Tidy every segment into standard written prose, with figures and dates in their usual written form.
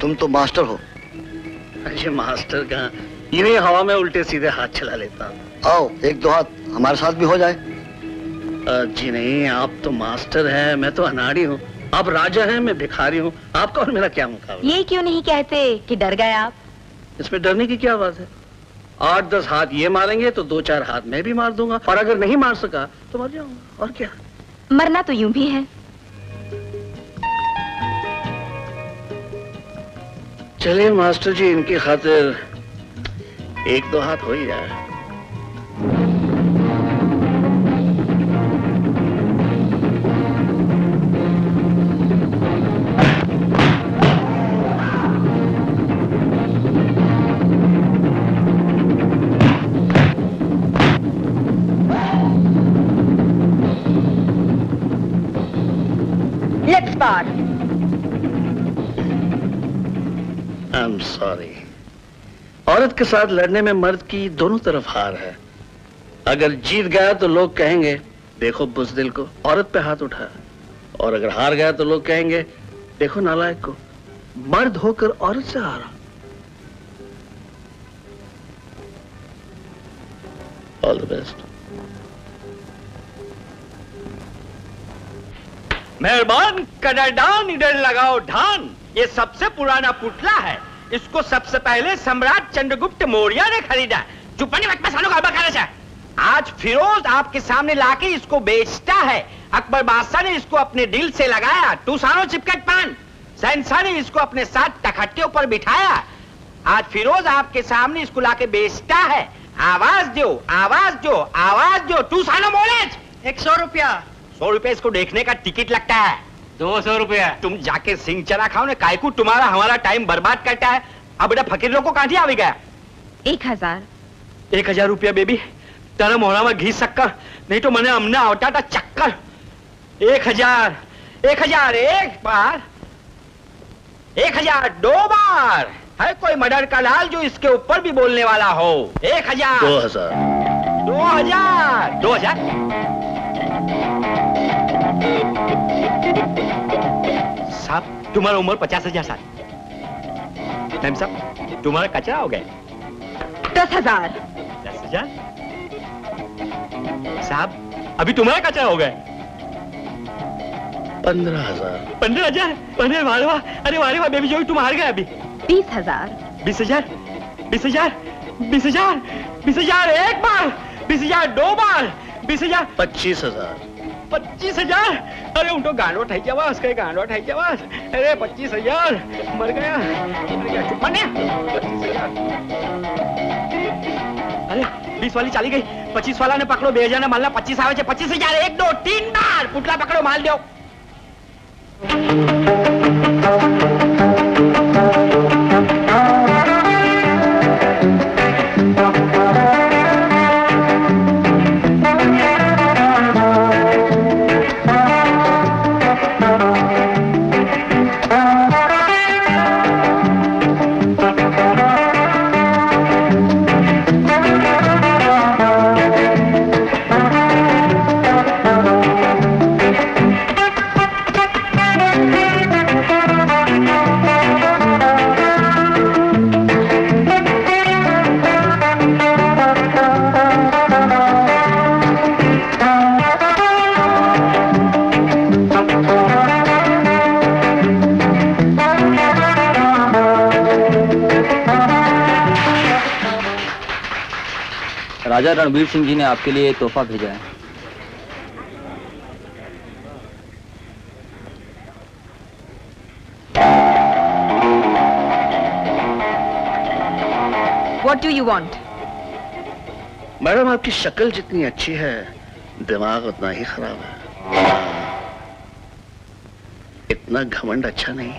तुम तो मास्टर हो। अरे मास्टर कहाँ, यूं ही हवा में उल्टे सीधे हाथ चला लेता हूँ। आओ एक दो हाथ हमारे साथ भी हो जाए। जी नहीं, आप तो मास्टर हैं, मैं तो अनाड़ी हूँ। आप राजा हैं, मैं भिखारी हूँ। आपका और मेरा क्या मुकाबला? ये क्यों नहीं कहते कि डर गए आप? इसमें डरने की क्या बात है? 8-10 हाथ ये मारेंगे तो 2-4 हाथ मैं भी मार दूंगा, और अगर नहीं मार सका तो मर जाऊंगा, और क्या। मरना तो यूं भी है। चलिए मास्टर जी, इनकी खातिर 1-2 हाथ हो ही जाए। Let's start. I'm sorry. औरत के साथ लड़ने में मर्द की दोनों तरफ हार है। अगर जीत गया तो लोग कहेंगे देखो बुज़दिल को, औरत पे हाथ उठा, और अगर हार गया तो लोग कहेंगे देखो नालायक को, मर्द होकर औरत से हारा। All the best. मेहरबान कदरदान, इधर लगाओ ढान। ये सबसे पुराना पुतला है, इसको सबसे पहले सम्राट चंद्रगुप्त मौर्य ने खरीदा। चुप्पनी वक्त में सालों का बखाना है। आज फिरोज आपके सामने लाके इसको बेचता है। अकबर बादशाह ने इसको अपने दिल से लगाया, तू सानो चिपकट पान। शहंशाह ने इसको अपने साथ तखत के ऊपर बिठाया। आज फिरोज आपके सामने इसको लाके बेचता है। आवाज दो, आवाज दो, आवाज दो, तू सानो मोलेज। 100 रुपया। 100 रुपया इसको देखने का टिकट लगता है। 200 रुपया। तुम जाके सिंह चना खाओ ना, कायकू तुम्हारा हमारा टाइम बर्बाद करता है। अब बेटा फकीर लोग को कहां आ गया? 1000। 1000 रुपया बेबी, तेरा मोहरा में घी शक्कर, नहीं तो मैंने हमने आवता था चक्कर। 1000, 1000 एक बार, 1000 2 बार। है कोई मर्डर का लाल जो इसके ऊपर भी बोलने वाला हो? 1000 2000 2000 2000। साहब तुम्हारा उम्र 50,000 साल। मैम साहब तुम्हारा कचरा हो गया। 10,000। 10,000। साहब अभी तुम्हारा कचरा हो गया। 15,000। 15,000। अरे वाह वाह, अरे वाह वाह बेबी, जो तुम हार गए अभी। 20,000। 20,000 20,000 20,000 20,000 एक बार, 20,000 2 बार, 20,000 25,000। 25,000। अरे उनको गांडो ठई जावा, उसके गांडो ठई जावा। अरे 25,000 मर गया, मर गया। चुप माने 25,000। अरे 20 वाली चली गई, 25 वाला ने पकड़ो, 2000 ने मालना 25 आवे छे। 25,000 1 2 3 बार पुतला पकड़ो, माल दो। राजा रणवीर सिंह जी ने आपके लिए तोहफा भेजा है। What do you want? Madam आपकी शक्ल जितनी अच्छी है, दिमाग उतना ही खराब है। इतना घमंड अच्छा नहीं।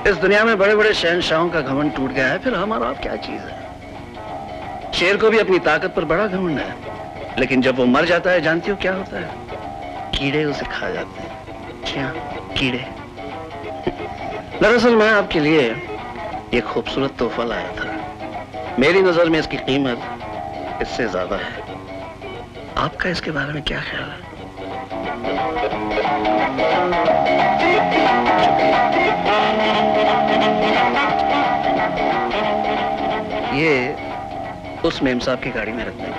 इस दुनिया में बड़े बड़े शहंशाहों का घमंड टूट गया है, फिर हम और आप क्या चीज है। शेर को भी अपनी ताकत पर बड़ा घमंड है, लेकिन जब वो मर जाता है जानती हो क्या होता है? कीड़े उसे खा जाते हैं। जी हाँ, कीड़े। दरअसल मैं आपके लिए एक खूबसूरत तोहफा लाया था। मेरी नजर में इसकी कीमत इससे ज्यादा है। आपका इसके बारे में क्या ख्याल है? ये उस मेम साहब की गाड़ी में रख दें।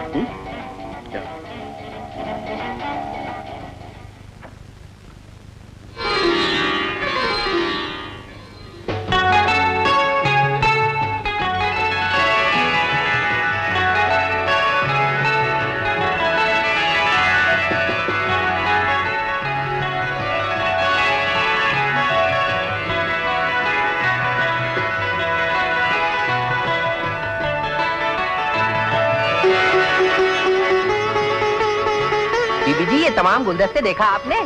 बीबी जी, ये तमाम गुलदस्ते देखा आपने?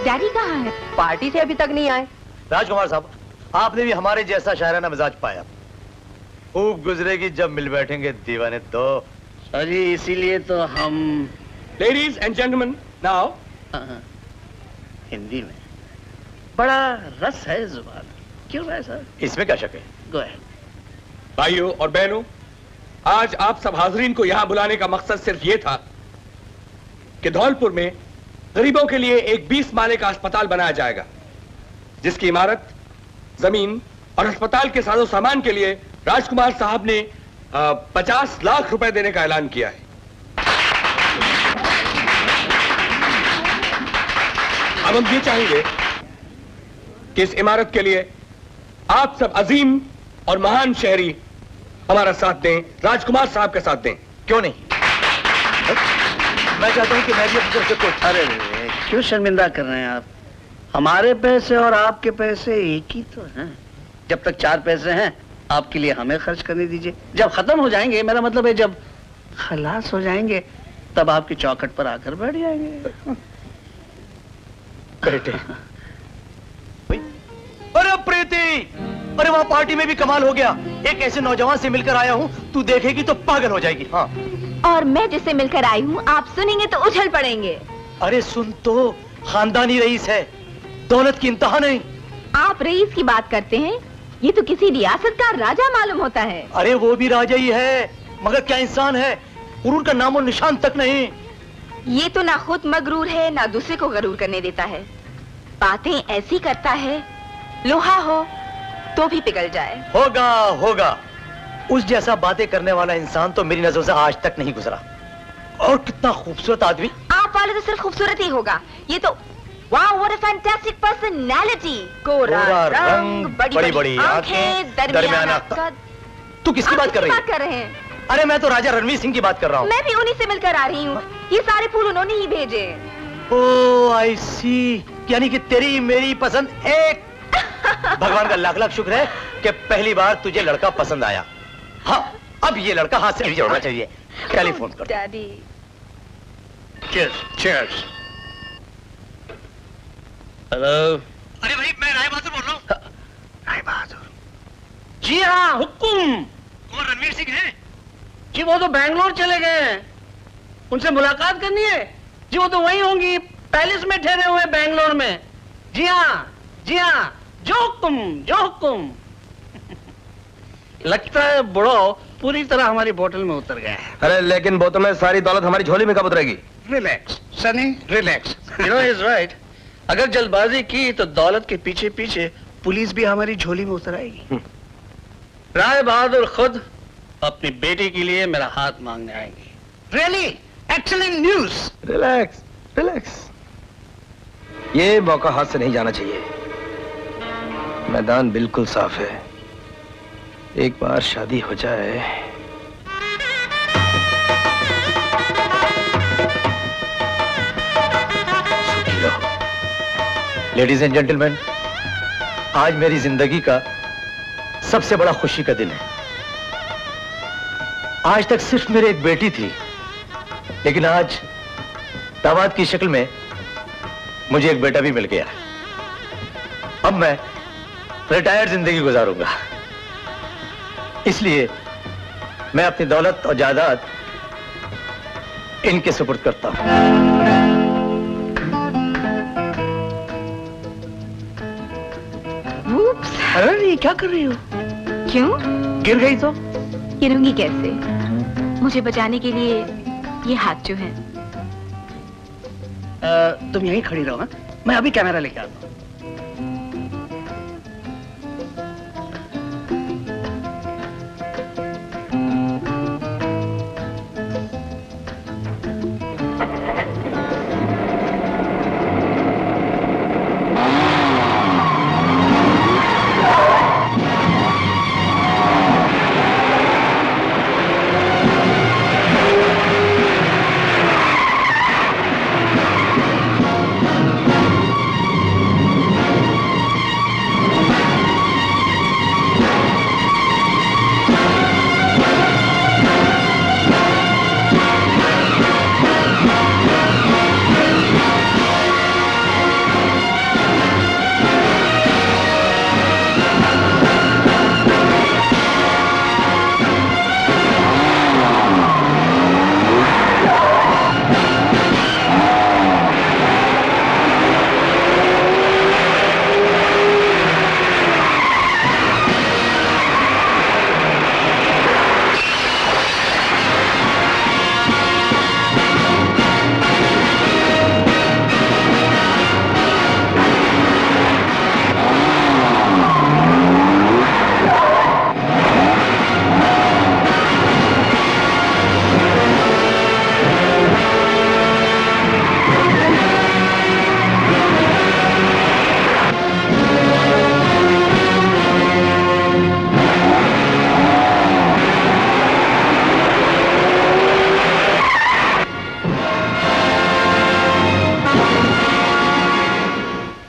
डैडी कहाँ है? पार्टी से अभी तक नहीं आए। राजकुमार साहब, आपने भी हमारे जैसा शायराना मिजाज पाया। खूब गुजरेगी जब मिल बैठेंगे दीवाने तो। जी इसीलिए तो हम ladies and gentleman now Hindi में बड़ा रस है जुबान। क्यों है सर? इसमें क्या शक है? Go ahead. भाइयों और बहनों, आज आप सब हाजरीन को यहां बुलाने का मकसद सिर्फ ये था कि धौलपुर में गरीबों के लिए एक 20 माले का अस्पताल बनाया जाएगा, जिसकी इमारत, जमीन और अस्पताल के साजो सामान के लिए राजकुमार साहब ने 50 लाख रुपए देने का ऐलान किया है। अब हम ये चाहेंगे कि इस इमारत के लिए आप सब अजीम और महान शहरी हमारा साथ दें, राजकुमार साहब का साथ दें। क्यों नहीं? मैं चाहता हूं कि मैं भी अपनी तरफ से कुछ। अरे क्यों शर्मिंदा कर रहे हैं आप? हमारे पैसे और आपके पैसे एक ही तो हैं। जब तक 4 पैसे हैं आपके लिए हमें खर्च करने दीजिए। जब खत्म हो जाएंगे, मेरा मतलब है जब खलास हो जाएंगे, तब आपकी चौखट पर आकर बैठ जाएंगे। बेटे। अरे प्रीति, अरे वहाँ पार्टी में भी कमाल हो गया। एक ऐसे नौजवान से मिलकर आया हूँ, तू देखेगी तो पागल हो जाएगी। हाँ। और मैं जिससे मिलकर आई हूँ, आप सुनेंगे तो उछल पड़ेंगे। अरे सुन तो, खानदानी रईस है, दौलत की इंतहा नहीं। आप रईस की बात करते हैं? ये तो किसी रियासत का राजा मालूम होता है। अरे वो भी राजा ही है, मगर क्या इंसान है, गुरूर का नामो निशान तक नहीं। ये तो ना खुद मगरूर है, ना दूसरे को गरूर करने देता है। बातें ऐसी करता है, लोहा हो तो भी पिघल जाए। होगा होगा, उस जैसा बातें करने वाला इंसान तो मेरी नजरों से आज तक नहीं गुजरा। और कितना खूबसूरत आदमी। आप वाले तो सिर्फ खूबसूरत ही होगा, ये तो wow, what a fantastic personality. गोरा रंग, बड़ी बड़ी आंखें, दरमियाना कद। तू किसकी बात कर रही बात कर रहे हैं? अरे मैं तो राजा रणवीर सिंह की बात कर रहा हूँ। मैं भी उन्हीं से मिलकर आ रही हूँ। ये सारे फूल उन्होंने ही भेजे। ओह आई सी, यानी कि तेरी मेरी पसंद एक। भगवान का लाख लाख शुक्र है कि पहली बार तुझे लड़का पसंद आया। हाँ, अब ये लड़का हाथ से नहीं जोड़ना चाहिए। टेलीफोन कर। डैडी। Cheers, cheers. हेलो। अरे भाई, मैं राय बहादुर बोल रहा हूँ। राय बहादुर? जी हाँ, हुक्म। कौन, रणवीर सिंह है? जी वो तो बैंगलोर चले गए हैं, उनसे मुलाकात करनी है। जी वो तो वहीं होंगी, पैलेस में ठहरे हुए बैंगलोर में। जी हाँ, जी हाँ, जो हुक्म, जो हुक्म। लगता है बुढ़ो पूरी तरह हमारी बोतल में उतर गया है। अरे लेकिन बोतल में सारी दौलत हमारी झोली में कब उतरेगी? Relax Sunny, relax. You know is right. अगर जल्दबाजी की तो दौलत के पीछे पीछे पुलिस भी हमारी झोली में उतर आएगी। राय बहादुर खुद अपनी बेटी के लिए मेरा हाथ मांगने आएंगे। Really excellent news. Relax, relax. ये मौका हाथ से नहीं जाना चाहिए। मैदान बिल्कुल साफ है। एक बार शादी हो जाए। लेडीज एंड जेंटलमैन, आज मेरी जिंदगी का सबसे बड़ा खुशी का दिन है। आज तक सिर्फ मेरी एक बेटी थी, लेकिन आज दामाद की शक्ल में मुझे एक बेटा भी मिल गया। अब मैं रिटायर्ड जिंदगी गुजारूंगा, इसलिए मैं अपनी दौलत और जायदाद इनके सुपुर्द करता हूं। अरे ये क्या कर रही हो? क्यों? गिर गई तो? गिरूंगी कैसे? मुझे बचाने के लिए ये हाथ जो है। तुम यहीं खड़ी रहो, हाँ? मैं अभी कैमरा लेके आता हूँ।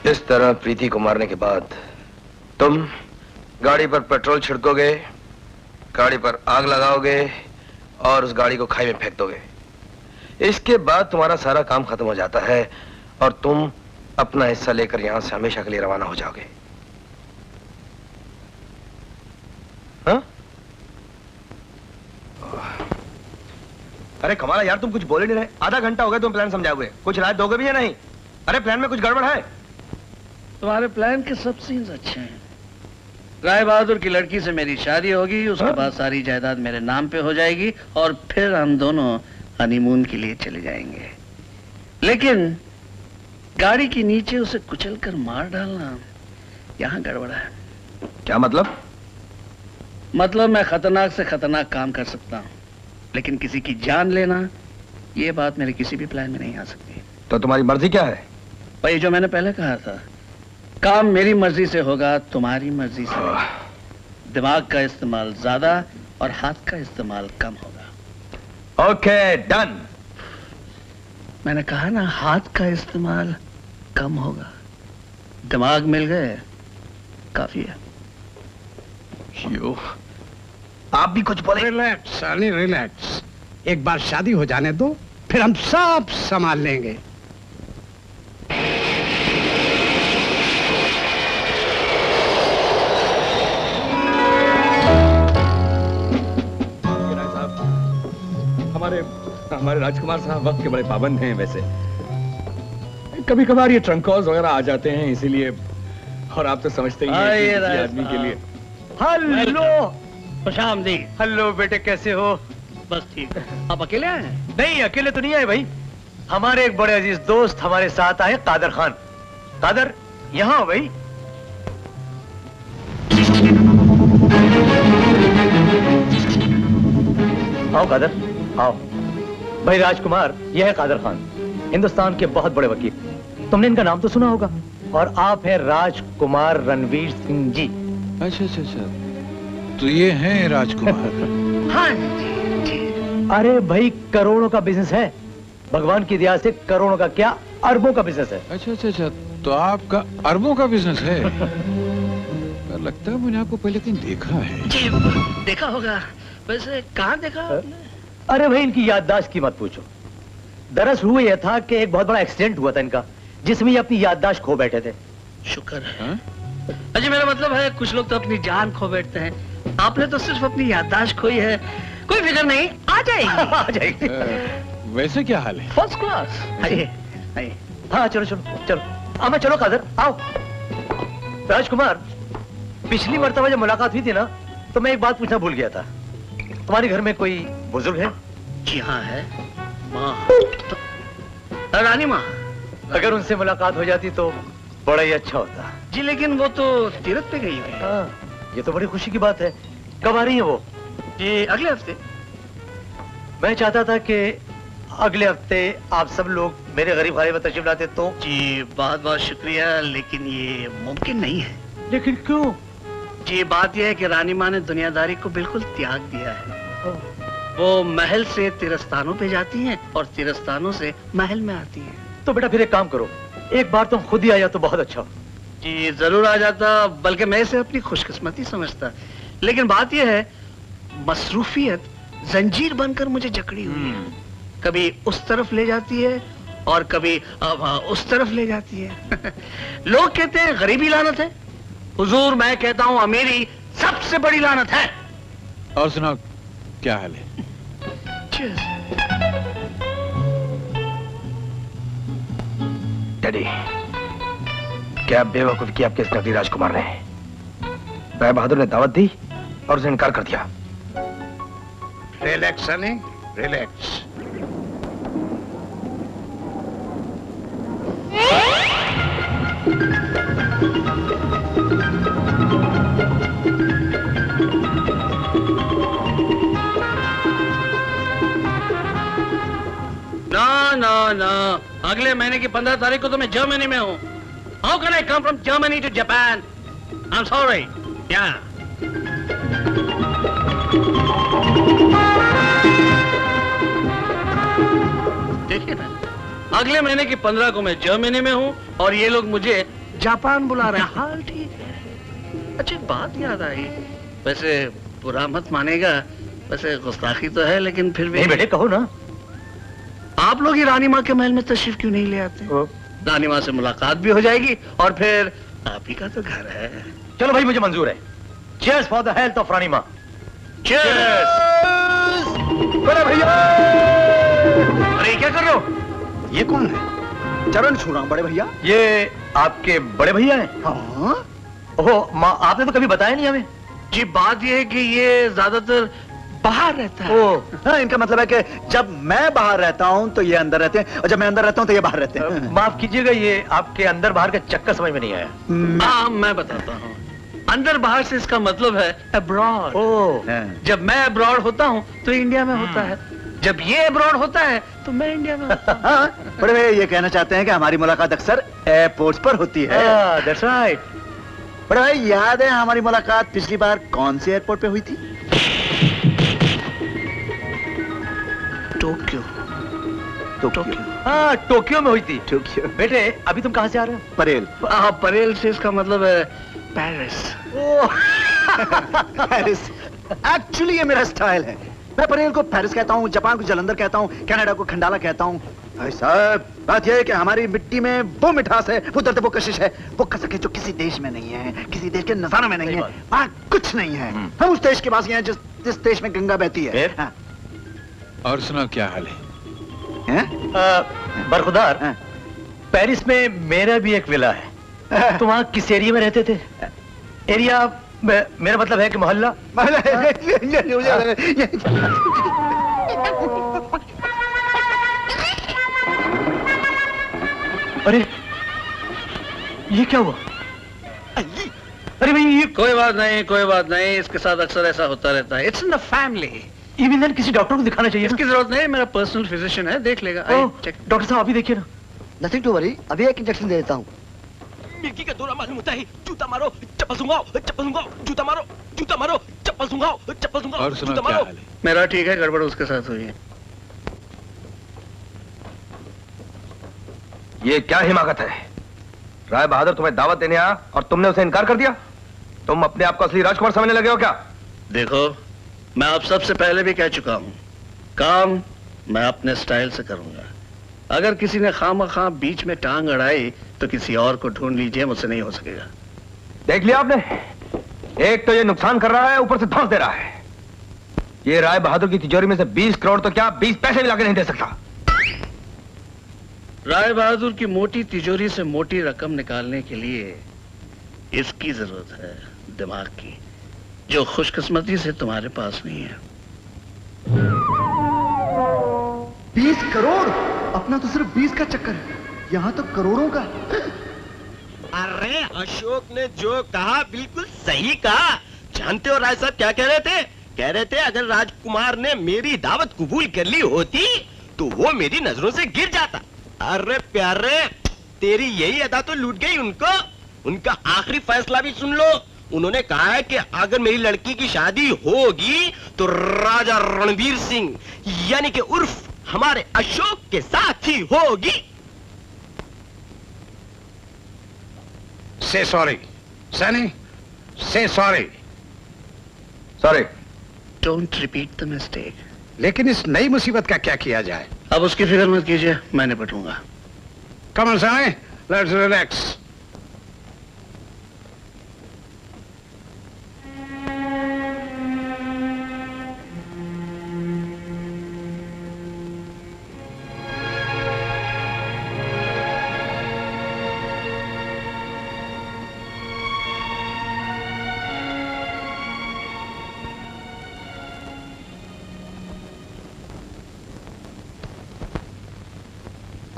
इस तरह प्रीति को मारने के बाद तुम गाड़ी पर पेट्रोल छिड़कोगे, गाड़ी पर आग लगाओगे और उस गाड़ी को खाई में फेंक दोगे। इसके बाद तुम्हारा सारा काम खत्म हो जाता है और तुम अपना हिस्सा लेकर यहां से हमेशा के लिए रवाना हो जाओगे। हाँ? अरे कमाल है यार, तुम कुछ बोल ही नहीं रहे। आधा घंटा हो गया तुम प्लान समझाओगे, कुछ राय दोगे भी या नहीं? अरे प्लान में कुछ गड़बड़ है? तुम्हारे प्लान के सब सीन्स अच्छे हैं। राय बहादुर की लड़की से मेरी शादी होगी, उसके बाद सारी जायदाद मेरे नाम पे हो जाएगी और फिर हम दोनों हनीमून के लिए चले जाएंगे। लेकिन गाड़ी के नीचे उसे कुचल कर मार डालना, यहाँ गड़बड़ है। क्या मतलब? मतलब मैं खतरनाक से खतरनाक काम कर सकता हूँ, लेकिन किसी की जान लेना, ये बात मेरे किसी भी प्लान में नहीं आ सकती। तो तुम्हारी मर्जी क्या है? भाई जो मैंने पहले कहा था, काम मेरी मर्जी से होगा, तुम्हारी मर्जी से नहीं। दिमाग का इस्तेमाल ज्यादा और हाथ का इस्तेमाल कम होगा। Okay done. मैंने कहा ना, हाथ का इस्तेमाल कम होगा। दिमाग मिल गए, काफी है। आप भी कुछ बोले? रिलैक्स साली रिलैक्स, एक बार शादी हो जाने दो, फिर हम सब संभाल लेंगे। हमारे राजकुमार साहब वक्त के बड़े पाबंद हैं। वैसे कभी कभार ये ट्रंक कॉल्स वगैरह आ जाते हैं, इसीलिए। और आप तो समझते ही हैं कि किसी आदमी के लिए। हेलो खुशामदीद। हेलो बेटे, कैसे हो? बस ठीक। आप अकेले आए हैं? नहीं, अकेले तो नहीं आए भाई। हमारे एक बड़े अजीज दोस्त हमारे साथ आए, कादर खान। कादर यहाँ हो भाई। आओ कादर, आओ। भाई राजकुमार, यह है कादर खान, हिंदुस्तान के बहुत बड़े वकील। तुमने इनका नाम तो सुना होगा। और आप हैं राजकुमार रणवीर सिंह जी। अच्छा अच्छा अच्छा, तो ये हैं राजकुमार। हाँ जी। अरे भाई, करोड़ों का बिजनेस है। भगवान की दया से करोड़ों का क्या, अरबों का बिजनेस है। अच्छा अच्छा अच्छा, तो आपका अरबों का बिजनेस है। लगता है मैंने आपको पहले कहीं देखा है। जी देखा होगा। वैसे कहाँ देखा आपने? अरे भाई, इनकी याददाश्त की मत पूछो। दरअसल हुआ यह था कि एक बहुत बड़ा एक्सीडेंट हुआ था इनका, जिसमें ये अपनी याददाश्त खो बैठे थे। शुक्र है। अजी मेरा मतलब है, कुछ लोग तो अपनी जान खो बैठते हैं, आपने तो सिर्फ अपनी याददाश्त खोई है। कोई फिक्र नहीं, आ जाएगी। आ जाएगी। वैसे क्या हाल है? First class. आइए आइए। हाँ चलो चलो चलो। अब चलो कादर, आओ। राजकुमार, पिछली मर्तबा जब मुलाकात हुई थी ना, तो मैं एक बात पूछना भूल गया था। तुम्हारे घर में कोई बुजुर्ग है? जी हाँ है, माँ। रानी माँ। अगर उनसे मुलाकात हो जाती तो बड़ा ही अच्छा होता। जी लेकिन वो तो तीरथ पे गई हुई। हाँ, ये तो बड़ी खुशी की बात है। कब आ रही है वो? ये अगले हफ्ते। मैं चाहता था कि अगले हफ्ते आप सब लोग मेरे गरीब खाने में तशरीफ लाते तो। जी बहुत बहुत शुक्रिया, लेकिन ये मुमकिन नहीं है। लेकिन क्यों? जी बात यह है कि रानी माँ ने दुनियादारी को बिल्कुल त्याग दिया है। वो महल से तीर्थस्थानों पे जाती हैं और तीर्थस्थानों से महल में आती हैं। तो बेटा फिर एक काम करो, एक बार तुम खुद ही आ जाओ तो बहुत अच्छा। जी जरूर आ जाता, बल्कि मैं इसे अपनी खुशकिस्मती समझता। लेकिन बात यह है, मसरूफियत जंजीर बनकर मुझे जकड़ी हुई है। कभी उस तरफ ले जाती है और कभी उस तरफ ले जाती है। लोग कहते हैं गरीबी लानत है, हुजूर मैं कहता हूं अमीरी सबसे बड़ी लानत है। और सुनाओ क्या हाल है? डैडी, क्या बेवकूफ की आपके इस नकली राजकुमार ने? राय बहादुर ने दावत दी और उसे इनकार कर दिया। Relax Honey, relax. ना ना, अगले महीने की 15 तारीख को तो मैं जर्मनी में हूँ। How can I come from Germany to Japan? I am sorry. या देखिए ना, अगले महीने की 15 को मैं जर्मनी में हूँ और ये लोग मुझे जापान बुला रहे हैं। हाल ठीक है। अच्छा बात याद आई, वैसे बुरा मत मानेगा, वैसे गुस्ताखी तो है लेकिन फिर भी। नहीं बेटे कहो ना। आप लोग ही रानी माँ के महल में तशरीफ क्यों नहीं ले आते? रानी माँ से मुलाकात भी हो जाएगी और फिर आप ही का तो घर है। चलो भाई मुझे मंजूर है। Cheers for the health of रानी माँ। चीयर्स। बड़े भैया। अरे क्या कर रहे हो? ये कौन है? चरण छू रहा हूं बड़े भैया। ये आपके बड़े भैया हैं? हाँ। ओहो माँ, आपने तो कभी बताया नहीं हमें। जी बात ये है कि ये ज्यादातर बाहर रहता है। हाँ, इनका मतलब है कि जब मैं बाहर रहता हूँ तो ये अंदर रहते हैं और जब मैं अंदर रहता हूँ तो ये बाहर रहते हैं। माफ कीजिएगा, ये आपके अंदर बाहर का चक्कर समझ में नहीं आया। हाँ मैं बताता हूँ। अंदर बाहर से इसका मतलब है अब्रॉड। जब मैं अब्रॉड होता हूँ तो इंडिया में होता है, जब ये अब्रॉड होता है तो मैं इंडिया में होता हूँ। बड़े भैया ये कहना चाहते हैं कि हमारी मुलाकात अक्सर एयरपोर्ट पर होती है। That's right. बड़े भाई याद है हमारी मुलाकात पिछली बार कौन से एयरपोर्ट पे हुई थी? टोक्यो। टोक्यो। हाँ टोक्यो में हुई थी। टोक्यो। बेटे अभी तुम कहाँ से आ रहे हो? परेल। परेल से इसका मतलब है पेरिस। पेरिस। एक्चुअली ये मेरा स्टाइल है। मैं परेल को पेरिस कहता हूँ, जापान को जलंधर कहता हूँ, कनाडा को खंडाला कहता हूँ। भाई साहब बात यह है कि हमारी मिट्टी में वो मिठास है, वो दर्द, वो कशिश है, वो कसक है जो किसी देश में नहीं है, किसी देश के नजारों में नहीं है। वहाँ कुछ नहीं है। हम उस देश के पास हैं जिस देश में गंगा बहती है। हाँ। और सुनाओ क्या हाल है? बरखुदार, पेरिस में मेरा भी एक विला है। तो वहाँ किस एरिया में रहते थे? एरिया मेरा मतलब है कि मोहल्ला। अरे ये क्या हुआ? अरे भाई ये कोई बात नहीं, कोई बात नहीं, इसके साथ अक्सर ऐसा होता रहता है। It's in the family. Even किसी डॉक्टर को दिखाना चाहिए। इसकी जरूरत नहीं, मेरा पर्सनल फिजिशियन है, देख लेगा। डॉक्टर साहब अभी देखिए ना। नथिंग टू वरी, अभी एक इंजेक्शन दे देता हूँ। मिर्गी का दौरा मालूम होता है। जूता मारो चप्पल सूंघाओ, चप्पल सूंघाओ, जूता मारो, जूता मारो, चप्पल सूंघाओ, चप्पल सूंघाओ। और सुनाओ क्या हाल है? मेरा ठीक है, गड़बड़ उसके साथ हुई है। ये क्या हिमाकत है? राय बहादुर तुम्हें दावत देने आया और तुमने उसे इनकार कर दिया? तुम अपने आप को असली राजकुमार समझने लगे हो क्या? देखो मैं आप सबसे पहले भी कह चुका हूं, काम मैं अपने स्टाइल से करूंगा। अगर किसी ने खामखा बीच में टांग अड़ाई तो किसी और को ढूंढ लीजिए, मुझसे नहीं हो सकेगा। देख लिया आपने, एक तो ये नुकसान कर रहा है, ऊपर से धौंस दे रहा है। ये राय बहादुर की तिजोरी में से 20 करोड़ तो क्या 20 पैसे भी लाके नहीं दे सकता। राय बहादुर की मोटी तिजोरी से मोटी रकम निकालने के लिए इसकी जरूरत है, दिमाग की, जो खुशकिस्मती से तुम्हारे पास नहीं है। 20 करोड़? अपना तो सिर्फ 20 का चक्कर है। यहाँ तो करोड़ों का। अरे अशोक ने जो कहा बिल्कुल सही कहा। जानते हो राय साहब क्या कह रहे थे? कह रहे थे अगर राजकुमार ने मेरी दावत कबूल कर ली होती तो वो मेरी नजरों से गिर जाता। अरे प्यारे, तेरी यही अदा तो लूट गई उनको। उनका आखिरी फैसला भी सुन लो। उन्होंने कहा है कि अगर मेरी लड़की की शादी होगी तो राजा रणवीर सिंह यानी कि उर्फ हमारे अशोक के साथ ही होगी। Say sorry, Sunny. Say sorry. Sorry. Don't repeat the mistake. लेकिन इस नई मुसीबत का क्या किया जाए? अब उसकी फिक्र मत कीजिए, मैं निपटूंगा। Come on, Sunny. Let's relax.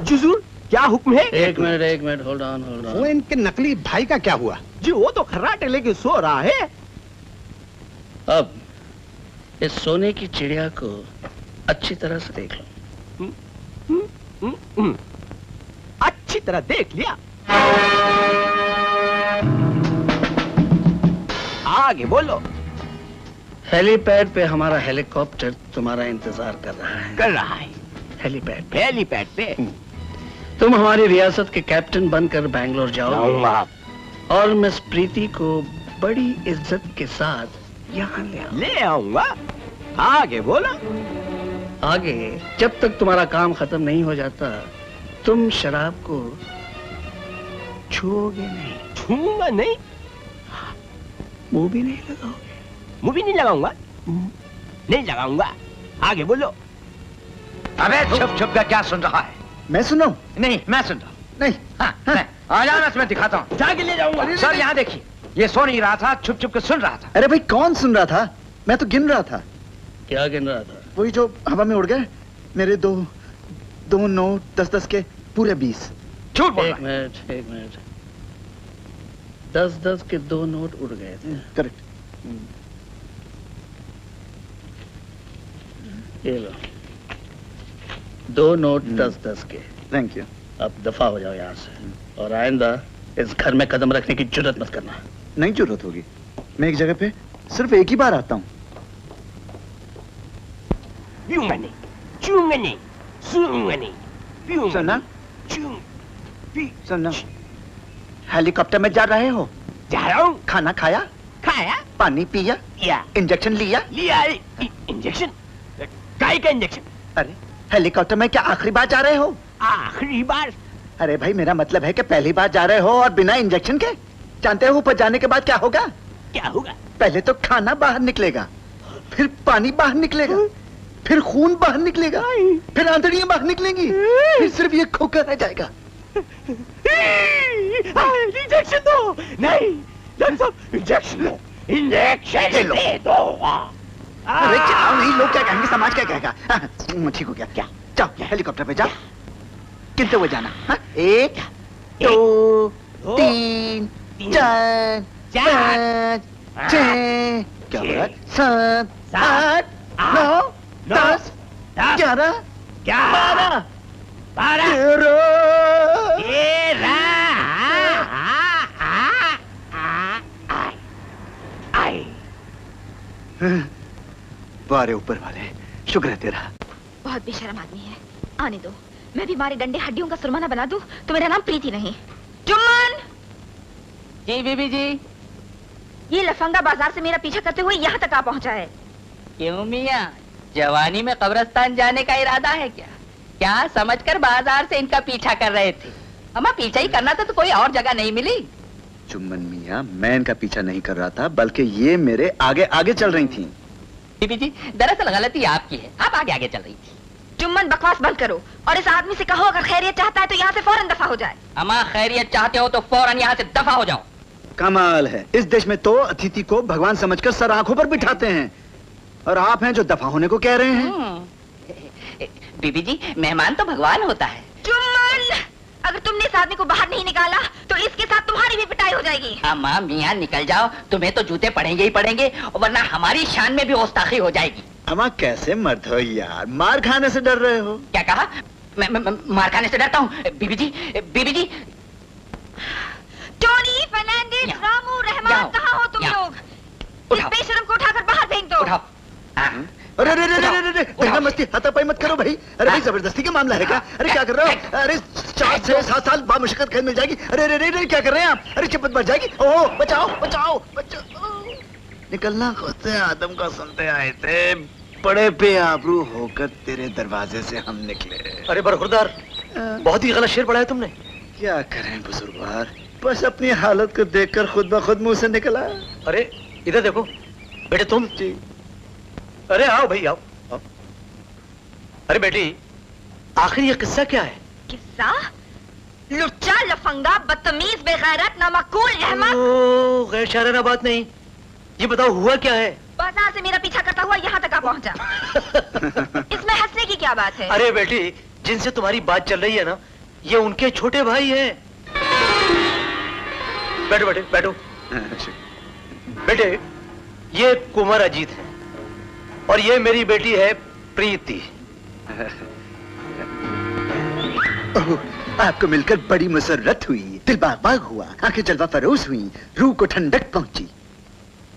जुजूर, क्या हुक्म है? एक मिनट, होल्ड ऑन। वो इनके नकली भाई का क्या हुआ? जी वो तो खर्राटे लेके सो रहा है। अब इस सोने की चिड़िया को अच्छी तरह से देख लो। अच्छी तरह देख लिया। आगे बोलो। हेलीपैड पे हमारा हेलीकॉप्टर तुम्हारा इंतजार कर रहा है। हेलीपैड पे तुम हमारी रियासत के कैप्टन बनकर बैंगलोर जाओ और मिस प्रीति को बड़ी इज्जत के साथ यहाँ ले आऊंगा। आगे बोलो। आगे जब तक तुम्हारा काम खत्म नहीं हो जाता तुम शराब को छूओगे नहीं। छूंगा नहीं? मुंह भी नहीं लगाओगे? मुंह भी नहीं लगाऊंगा। नहीं लगाऊंगा। आगे बोलो। अबे छुप का क्या सुन रहा है? मैं सुन रहा हूँ? नहीं, मैं सुन रहा हूँ। नहीं। हाँ। आ जाओ ना, मैं दिखाता हूँ। जाके ले जाऊंगा। सर यहाँ देखिए, ये सो नहीं रहा था, छुप के सुन रहा था। अरे भाई कौन सुन रहा था? मैं तो गिन रहा था। क्या गिन रहा था? वही जो हवा में उड़ गए मेरे दो नोट 10-10 के पूरे 20। झूठ बोल रहा है। एक मिनट 10-10 के 2 नोट उड़ गए थे। करेक्ट। ये लो 2 नोट 10-10 के। Thank you. अब दफा हो जाओ यहाँ से और आइंदा इस घर में कदम रखने की जुर्रत मत करना। नहीं जरूरत होगी। मैं एक जगह पे सिर्फ एक ही बार आता हूँ। सुनना, हेलीकॉप्टर में जा रहे हो? जा रहा हूँ। खाना खाया? पानी पिया? इंजेक्शन लिया? इंजेक्शन? काय का इंजेक्शन? अरे हेलीकॉप्टर में क्या आखिरी बार जा रहे हो? आखिरी बार? अरे भाई मेरा मतलब है कि पहली बार जा रहे हो और बिना इंजेक्शन के। जानते हो ऊपर जाने के बाद क्या होगा? क्या होगा? पहले तो खाना बाहर निकलेगा, फिर पानी बाहर निकलेगा, फिर खून बाहर निकलेगा, फिर आंतड़ियां बाहर निकलेंगी, फिर सिर्फ ये खोखा रह जाएगा। इंजेक्शन दो। नहीं इंजेक्शन दो। इंजेक्शन दे दो। अरे जाओ नहीं, लोग क्या कहेंगे, समाज क्या कहेगा। ठीक हो गया। क्या जाओ हेलीकॉप्टर पे जाओ। कितने हुए जाना? 1 2 3 4 5 6 क्या हो रहा है? 7 8 9 10 11 12 बारे ऊपर वाले, शुक्र है तेरा। बहुत बेशर्म आदमी है। आने दो, मैं भी मारे डंडे हड्डियों का सुरमाना बना दूं तो मेरा नाम प्रीति नहीं। जुम्मन! जी बीबी जी। ये लफंगा बाजार से मेरा पीछा करते हुए यहाँ तक आ पहुँचा है। क्यों मियाँ, जवानी में कब्रिस्तान जाने का इरादा है क्या? क्या समझकर बाजार से इनका पीछा कर रहे थे? अम्मा पीछा ही करना था तो कोई और जगह नहीं मिली। जुम्मन मियाँ, मैं इनका पीछा नहीं कर रहा था, बल्कि ये मेरे आगे आगे चल रही थी। बीबी जी दरअसल गलती आपकी है, आप आगे आगे चल रही थी। जुम्मन बकवास बंद करो और इस आदमी से कहो अगर खैरियत चाहता है तो यहाँ से फौरन दफा हो जाए। अम्मा खैरियत चाहते हो तो फौरन यहाँ से दफा हो जाओ। कमाल है, इस देश में तो अतिथि को भगवान समझकर सर आंखों पर बिठाते हैं और आप हैं जो दफा होने को कह रहे हैं। बीबी जी मेहमान तो भगवान होता है। जुम्मन, अगर को बाहर नहीं निकाला तो इसके साथ तुम्हारी भी पिटाई हो जाएगी। अम्मा मियाँ निकल जाओ, तुम्हें तो जूते पड़ेंगे ही पड़ेंगे, वरना हमारी शान में भी गुस्ताखी हो जाएगी। अम्मा कैसे मर्द हो यार, मार खाने से डर रहे हो? क्या कहा? मैं मार खाने से डरता हूँ? बीबी जी, बीबी जी। टोनी, फर्नांडिस, रामू, रहमान, कहाँ हो तुम लोग? इस बेशरम को उठाकर बाहर फेंक दो। उठाओ। अरे अरे अरे अरे दंगा मस्ती हाथापाई मत करो भाई। अरे भाई जबरदस्ती का मामला है क्या? अरे क्या कर रहे हो? अरे 4 से 7 साल बामुशक्कत कैद मिल जाएगी। अरे अरे अरे क्या कर रहे हैं आप? अरे चिपत बढ़ जाएगी। ओह बचाओ बचाओ बचाओ। निकलना खुद से आदम का सुनते आए थे, बड़े बेआबरू होकर तेरे दरवाजे से हम निकले। अरे बरखुरदार, बहुत ही गलत शेर पढ़ा है तुमने। क्या करें बुजुर्गवार, बस अपनी हालत को देखकर खुद ब खुद मुंह से निकला। अरे इधर देखो बेटे तुम। जी। अरे आओ भाई आओ, आओ। अरे बेटी आखिर ये किस्सा क्या है? किस्सा? लुच्चा, लफंगा, बदतमीज, बेगैरत, नामकूल, अहमक। ओह गैर शायराना बात नहीं, ये बताओ हुआ क्या है? बाजार से मेरा पीछा करता हुआ यहाँ तक आ पहुँचा। इसमें हंसने की क्या बात है? अरे बेटी जिनसे तुम्हारी बात चल रही है ना, ये उनके छोटे भाई हैं। बैठो बेटे बैठो। बेटे ये कुमार अजीत है और ये मेरी बेटी है प्रीति। आपको मिलकर बड़ी मसरत हुई, दिल बाग बाग हुआ, आंखें जलवा फरोज हुई, रूह को ठंडक पहुंची।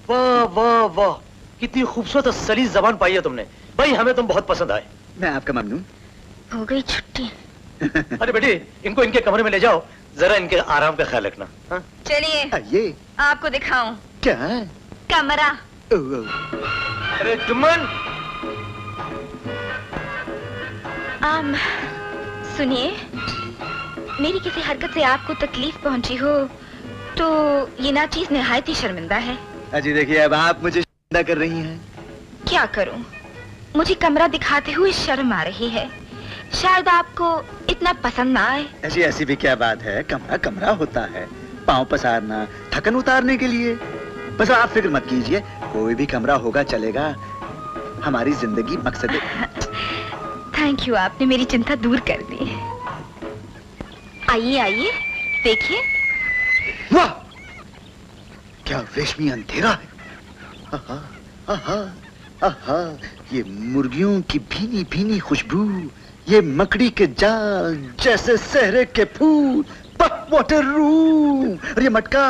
वाह वाह वाह, कितनी खूबसूरत और सलीस जबान पाई है तुमने। भाई हमें तुम बहुत पसंद आए। मैं आपका ममनून। हो गई छुट्टी। अरे बेटी इनको इनके कमरे में ले जाओ, जरा इनके आराम का ख्याल रखना। चलिए आइए आपको दिखाऊं। क्या? कमरा। अरे जुम्मन। सुनिए, मेरी किसी हरकत से आपको तकलीफ पहुंची हो तो ये नाचीज निहायत ही शर्मिंदा है। अजी देखिए अब आप मुझे शर्मिंदा कर रही हैं। क्या करूं, मुझे कमरा दिखाते हुए शर्म आ रही है। शायद आपको इतना पसंद ना आए। ऐसी भी क्या बात है, कमरा कमरा होता है, पाँव पसारना, थकन उतारने के लिए। बस आप फिक्र मत कीजिए, कोई भी कमरा होगा चलेगा, हमारी जिंदगी मकसद है। थैंक यू, आपने मेरी चिंता दूर कर दी। आइए आइए देखिए। वाह क्या रेशमी अंधेरा है। आहा, आहा, आहा, ये मुर्गियों की भीनी भीनी खुशबू, ये मकड़ी के जाल जैसे सहरे के फूल, वाटर रूम। और ये मटका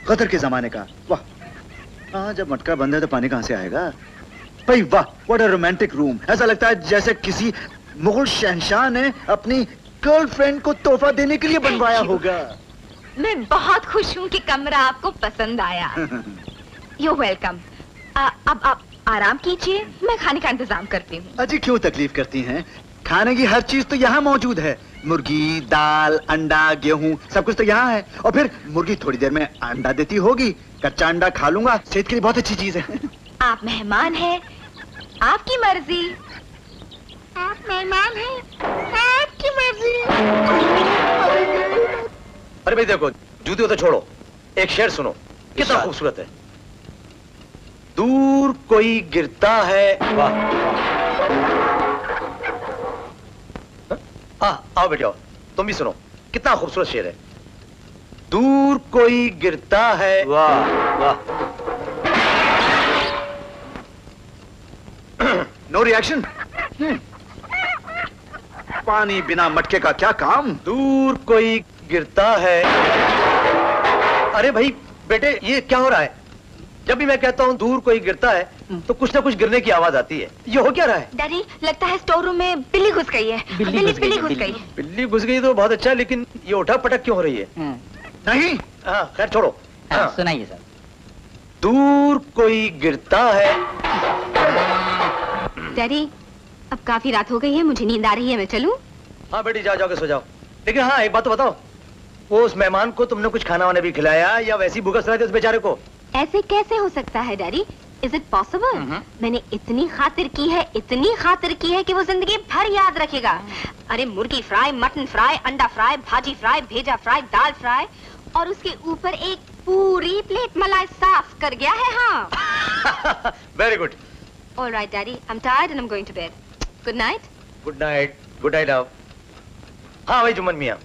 गदर के जमाने का। वाह, हाँ जब मटका बंद है तो पानी कहाँ से आएगा भाई। वाह व्हाट अ रोमांटिक रूम। ऐसा लगता है जैसे किसी मुगल शहंशाह ने अपनी गर्लफ्रेंड को तोहफा देने के लिए बनवाया होगा। मैं बहुत खुश हूँ कि कमरा आपको पसंद आया। You welcome. अब आप आराम कीजिए, मैं खाने का इंतजाम करती हूँ। अजी क्यों तकलीफ करती हैं, खाने की हर चीज तो यहाँ मौजूद है। मुर्गी, दाल, अंडा, गेहूं सब कुछ तो यहाँ है। और फिर मुर्गी थोड़ी देर में अंडा देती होगी, कच्चा अंडा खा लूंगा, सेहत के लिए बहुत अच्छी चीज है। आप मेहमान हैं, आपकी मर्जी। आप मेहमान हैं, आपकी मर्जी। अरे भाई देखो, जूते तो छोड़ो, एक शेर सुनो, कितना खूबसूरत है। दूर कोई गिरता है। वाह आओ बेटे आओ, तुम भी सुनो, कितना खूबसूरत शेर है। दूर कोई गिरता है। वाह वाह। No reaction. पानी बिना मटके का क्या काम। दूर कोई गिरता है। अरे भाई बेटे ये क्या हो रहा है? जब भी मैं कहता हूँ दूर कोई गिरता है तो कुछ ना कुछ गिरने की आवाज आती है। ये हो क्या रहा है? डैडी लगता है स्टोर रूम में बिल्ली घुस गई है। बिल्ली घुस गई। बिल्ली घुस गई तो बहुत अच्छा, लेकिन ये उठा पटक क्यों हो रही है? नहीं हाँ खैर छोड़ो। हाँ सुनाइए सर। दूर कोई गिरता है। डैडी अब काफी रात हो गई है, मुझे नींद आ रही है, मैं चलूं? हाँ बेटी जाओ जाओ के सो जाओ। लेकिन हाँ एक बात तो बताओ, वो उस मेहमान को तुमने कुछ खाना वाना भी खिलाया या वैसी भूखा सुनाई उस बेचारे को? ऐसे कैसे हो सकता है डैडी? Is it possible? मैंने इतनी खातिर की है, इतनी खातिर की है कि वो जिंदगी भर याद रखेगा। अरे मुर्गी फ्राई, मटन फ्राई, अंडा फ्राई, भाजी फ्राई, भेजा फ्राई, दाल फ्राई और उसके ऊपर एक पूरी प्लेट मलाई साफ कर गया है। हाँ very good. All right, Daddy. I'm tired and I'm going to bed. Good night. Good night. Good night आओ। हाँ भाई जुम्मन मियाँ,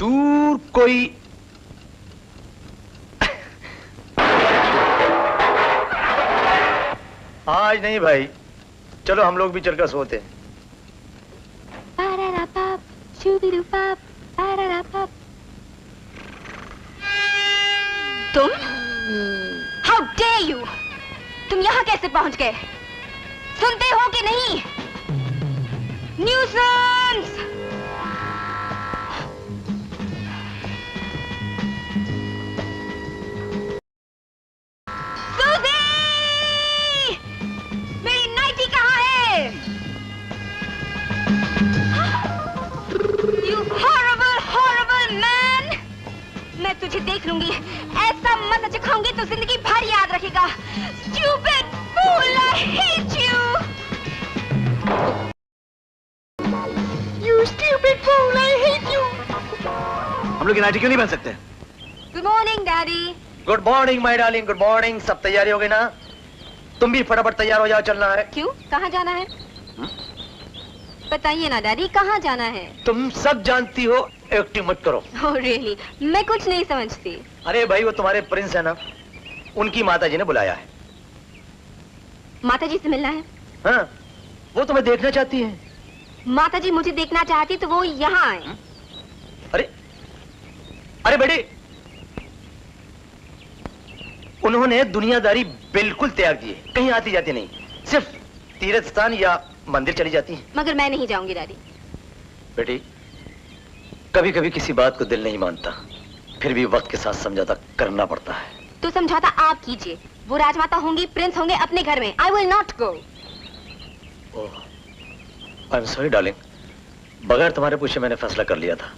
दूर कोई आज नहीं भाई, चलो हम लोग भी चलकर सोते हैं। तुम? How dare you? तुम यहाँ कैसे पहुँच गए? सुनते हो कि नहीं? न्यूसेंस! मैं तुझे देख लूंगी, ऐसा मजा चखाऊंगी तो जिंदगी भर याद रखेगा। Stupid fool, I hate you. You stupid fool, I hate you. हम लोग यूनाइटेड क्यों नहीं बन सकते? Good morning, Daddy. Good morning my darling, good morning. सब तैयारी हो गई ना? तुम भी फटाफट तैयार हो जाओ, चलना है। क्यों? कहाँ जाना है? बताइए ना डैडी, कहाँ जाना है? तुम सब जानती हो, एक्टिंग मत करो। Oh really? मैं कुछ नहीं समझती। अरे भाई, वो तुम्हारे प्रिंस है ना, उनकी माताजी ने बुलाया है। माताजी से मिलना है? हाँ, वो तुम्हें देखना चाहती है। माताजी मुझे देखना चाहती तो वो यहाँ आए। अरे अरे बेटी, उन्होंने दुनियादारी बिल्कुल त्याग दी है, कहीं आती जाती नहीं, सिर्फ तीर्थ स्थान या मंदिर चली जाती है। मगर मैं नहीं जाऊंगी डैडी। बेटी, कभी कभी किसी बात को दिल नहीं मानता, फिर भी वक्त के साथ समझौता करना पड़ता है। तो समझौता आप कीजिए। वो राजमाता होंगी, प्रिंस होंगे अपने घर में। I will not go. I am sorry darling, बगैर तुम्हारे पूछे मैंने फैसला कर लिया था।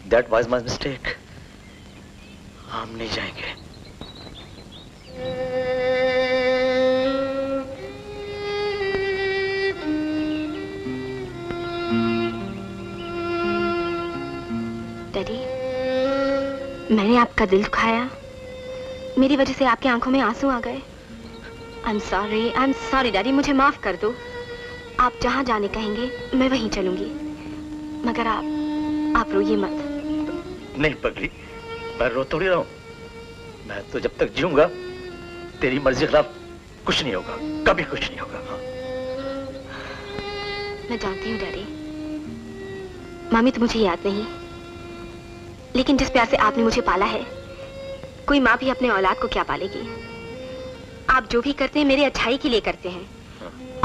That was my mistake. हम नहीं जाएंगे। डैडी, मैंने आपका दिल दुखाया, मेरी वजह से आपकी आंखों में आंसू आ गए। I'm sorry डैडी, मुझे माफ कर दो। आप जहां जाने कहेंगे मैं वहीं चलूंगी, मगर आप रोइए मत। नहीं पगली, मैं रो थोड़ी रहा हूं। मैं तो जब तक जीऊंगा तेरी मर्जी के खिलाफ कुछ नहीं होगा, कभी कुछ नहीं होगा। हाँ। मैं जानती हूँ डैडी, मामी तो मुझे याद नहीं, लेकिन जिस प्यार से आपने मुझे पाला है, कोई माँ भी अपने औलाद को क्या पालेगी। आप जो भी करते हैं मेरे अच्छाई के लिए करते हैं,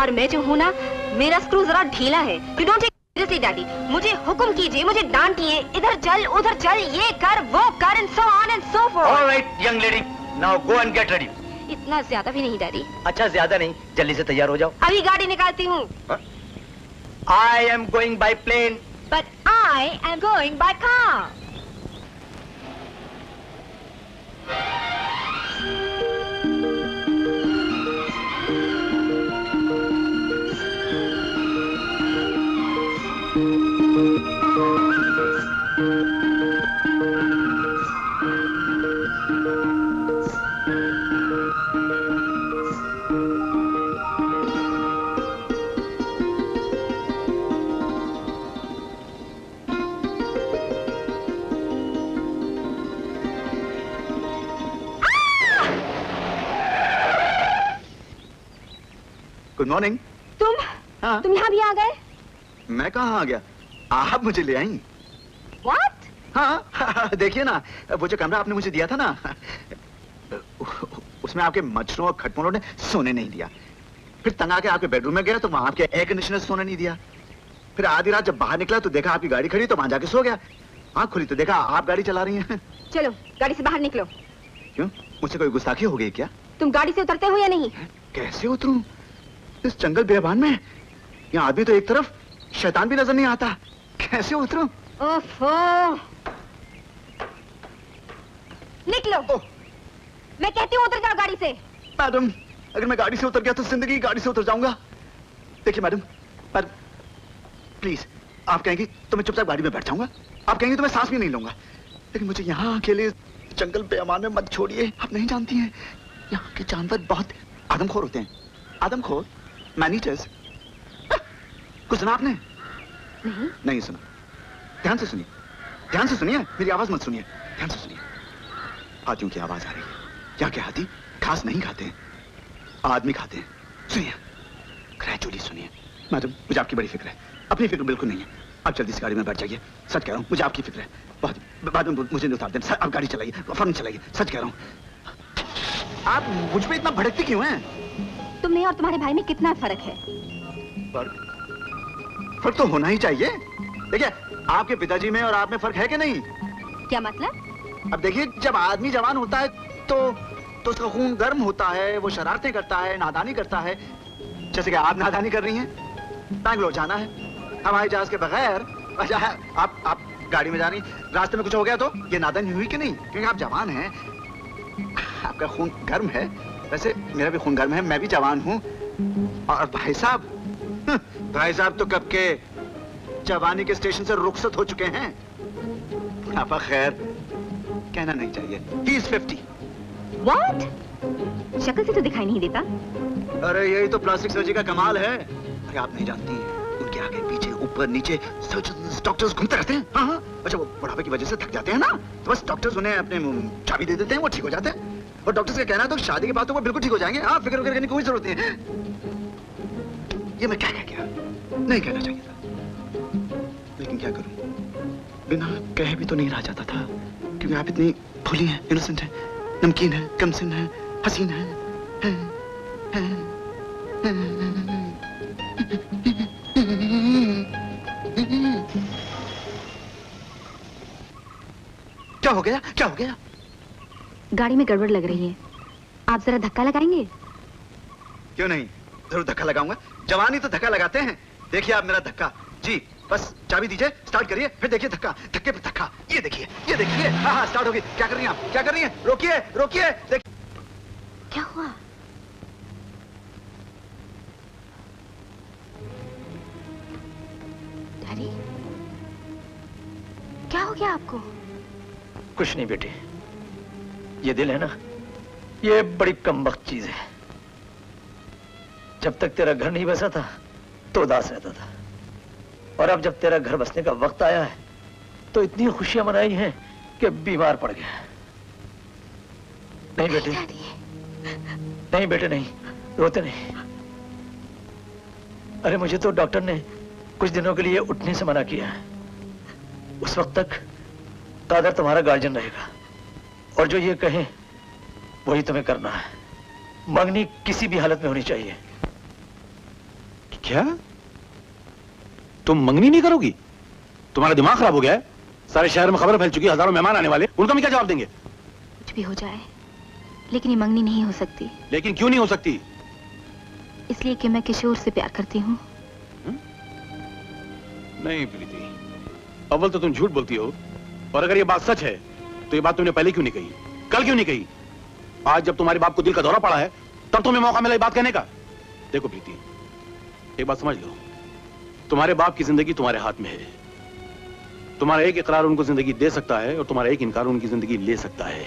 और मैं जो हूँ ना, मेरा स्क्रू जरा ढीला है। You don't take seriously daddy, मुझे हुक्म कीजिए, मुझे डांटिए, इधर चल उधर चल, ये कर वो कर, and so on and so forth. All right, young lady, now go and get ready. इतना ज्यादा भी नहीं डैडी। अच्छा, ज्यादा नहीं, जल्दी से तैयार हो जाओ। अभी गाड़ी निकालती हूँ। I am going by plane. But I am going by car. Good morning. तुम यहाँ भी आ गए? मैं कहाँ आ गया, आप मुझे ले आई। What? हाँ, देखिए ना, वो जो कमरा आपने मुझे दिया था ना, उसमें आपके मच्छरों और खटमलों ने सोने नहीं दिया। फिर तंग आके आपके बेडरूम में गया तो वहां आपके एयर कंडीशनर सोने नहीं दिया। फिर आधी रात जब बाहर निकला तो देखा आपकी गाड़ी खड़ी, तो वहां जाके सो गया। आँख खुली तो देखा आप गाड़ी चला रही हैं। चलो गाड़ी से बाहर निकलो। क्यों, मुझसे कोई गुस्ताखी हो गई क्या? तुम गाड़ी से उतरते हो या नहीं? कैसे उतरूं इस जंगल बेअबान में? यहाँ आदमी तो एक तरफ, शैतान भी नजर नहीं आता, कैसे उतरूं? ओफो, निकलो। मैं कहती हूँ उतर जाओ गाड़ी से। मैडम, अगर मैं गाड़ी से उतर गया तो जिंदगी गाड़ी से उतर जाऊंगा। देखिए मैडम, प्लीज, आप कहेंगी तो मैं चुपचाप गाड़ी में बैठ जाऊंगा, आप कहेंगी तो मैं सांस भी नहीं लूंगा, लेकिन मुझे यहाँ अकेले जंगल बेअमान में मत छोड़िए। आप नहीं जानती हैं, यहाँ के जानवर बहुत आदमखोर होते हैं। आदमखोर, मैनीटर्स। कुछ सुना आपने? नहीं सुना, ध्यान से सुनिए। ध्यान से सुनिए, मेरी आवाज मत सुनिए, ध्यान से सुनिए। हाथियों की आवाज आ रही है। यहाँ के हाथी घास नहीं खाते हैं, आदमी खाते हैं। सुनिए, ग्रेजुअली सुनिए। मैडम, मुझे आपकी बड़ी फिक्र है। अपनी फिक्र बिल्कुल नहीं है। आप जल्दी से गाड़ी में बैठ जाइए। सच कह रहा हूँ, मुझे आपकी फिक्र है बहुत। बाद में मुझे नहीं उतार देना सर। आप गाड़ी चलाइए, फौरन चलाइए। सच कह रहा हूँ। आप मुझ पे इतना भड़कती क्यों हैं? तुमने और तुम्हारे भाई में कितना फर्क है? फर्क तो होना ही चाहिए। देखिए, आपके पिताजी में और आप में फर्क है कि नहीं? क्या मतलब? अब देखिए, जब आदमी जवान होता है तो उसका खून गर्म होता है, वो शरारतें करता है, नादानी करता है। जैसे कि आप नादानी कर रही हैं। बैंगलोर जाना है हवाई जहाज के बगैर। अच्छा, आप गाड़ी में जा रही, रास्ते में कुछ हो गया तो ये नादानी हुई कि नहीं? क्योंकि आप जवान हैं, आपका खून गर्म है। वैसे मेरा भी खून गर्म है, मैं भी जवान हूँ। और भाई साहब तो कब के जवानी के स्टेशन से रुखसत हो चुके हैं। बुढ़ापा खैर कहना नहीं चाहिए। He is 50। What? शक्ल से तो दिखाई नहीं देता। अरे यही तो प्लास्टिक सर्जरी का कमाल है। अरे आप नहीं जानती, उनके आगे पीछे ऊपर नीचे सर्जन्स डॉक्टर्स घूमते रहते हैं। हाँ। अच्छा, वो बुढ़ापे की वजह से थक जाते हैं ना, तो बस डॉक्टर्स उन्हें अपने चाबी दे देते हैं, वो ठीक हो जाते हैं। और डॉक्टर्स का कहना है तो शादी के बाद तो वो बिल्कुल ठीक हो जाएंगे। हाँ, फिक्र करने की कोई जरूरत नहीं है। ये मैं क्या कह गया? नहीं कहना चाहिए था, लेकिन क्या करूं, बिना कहे भी तो नहीं रह जाता था। क्योंकि आप इतनी भोली हैं, इनोसेंट हैं, नमकीन हैं, कमसिन हैं, हसीन हैं। क्या हो गया? क्या हो गया? गाड़ी में गड़बड़ लग रही है, आप जरा धक्का लगाएंगे? क्यों नहीं, जरूर धक्का लगाऊंगा। जवानी तो धक्का लगाते हैं। देखिए आप मेरा धक्का जी, बस चाबी दीजिए, स्टार्ट करिए, फिर देखिए धक्का, धक्के पे धक्का। ये देखिए, ये देखिए। हाँ, स्टार्ट होगी। क्या कर रही हैं आप? क्या कर रही हैं? रोकिए, रोकिए। क्या हुआ? डैडी, क्या हो गया आपको? कुछ नहीं बेटी, ये दिल है ना, ये बड़ी कमबख्त चीज है। जब तक तेरा घर नहीं बसा था तो उदास रहता था, और अब जब तेरा घर बसने का वक्त आया है तो इतनी खुशियां मनाई हैं कि बीमार पड़ गया। नहीं बेटे, नहीं बेटे, नहीं रोते नहीं। अरे मुझे तो डॉक्टर ने कुछ दिनों के लिए उठने से मना किया है। उस वक्त तक कादर तुम्हारा गार्जियन रहेगा, और जो ये कहे वही तुम्हें करना है। मंगनी किसी भी हालत में होनी चाहिए। क्या? तुम मंगनी नहीं करोगी? तुम्हारा दिमाग खराब हो गया है? सारे शहर में खबर फैल चुकी है, हजारों मेहमान आने वाले, उनका हम क्या जवाब देंगे? कुछ भी हो जाए, लेकिन ये मंगनी नहीं हो सकती। लेकिन क्यों नहीं हो सकती? इसलिए कि मैं किशोर से प्यार करती हूँ। नहीं प्रीति, अव्वल तो तुम झूठ बोलती हो, और अगर ये बात सच है तो ये बात तुमने पहले क्यों नहीं कही? कल क्यों नहीं कही? आज जब तुम्हारे बाप को दिल का दौरा पड़ा है तब तुम्हें मौका मिला ये बात कहने का। देखो प्रीति, एक बात समझ लो, तुम्हारे बाप की जिंदगी तुम्हारे हाथ में है। तुम्हारा एक इकरार उनको जिंदगी दे सकता है और तुम्हारा एक इनकार उनकी जिंदगी ले सकता है।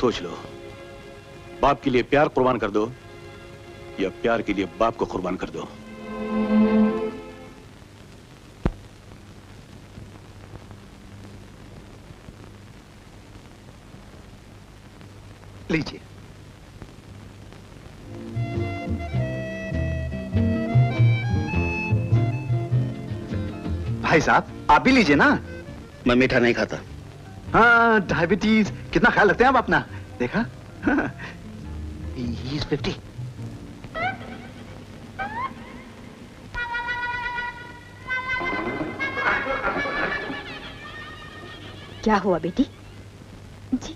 सोच लो, बाप के लिए प्यार कुर्बान कर दो या प्यार के लिए बाप को कुर्बान कर दो। लीजिए। भाई साहब, आप भी लीजिए ना। मैं मीठा नहीं खाता। हाँ, डायबिटीज कितना ख्याल रखते हैं आप अपना, देखा? He is 50। क्या हुआ बेटी? जी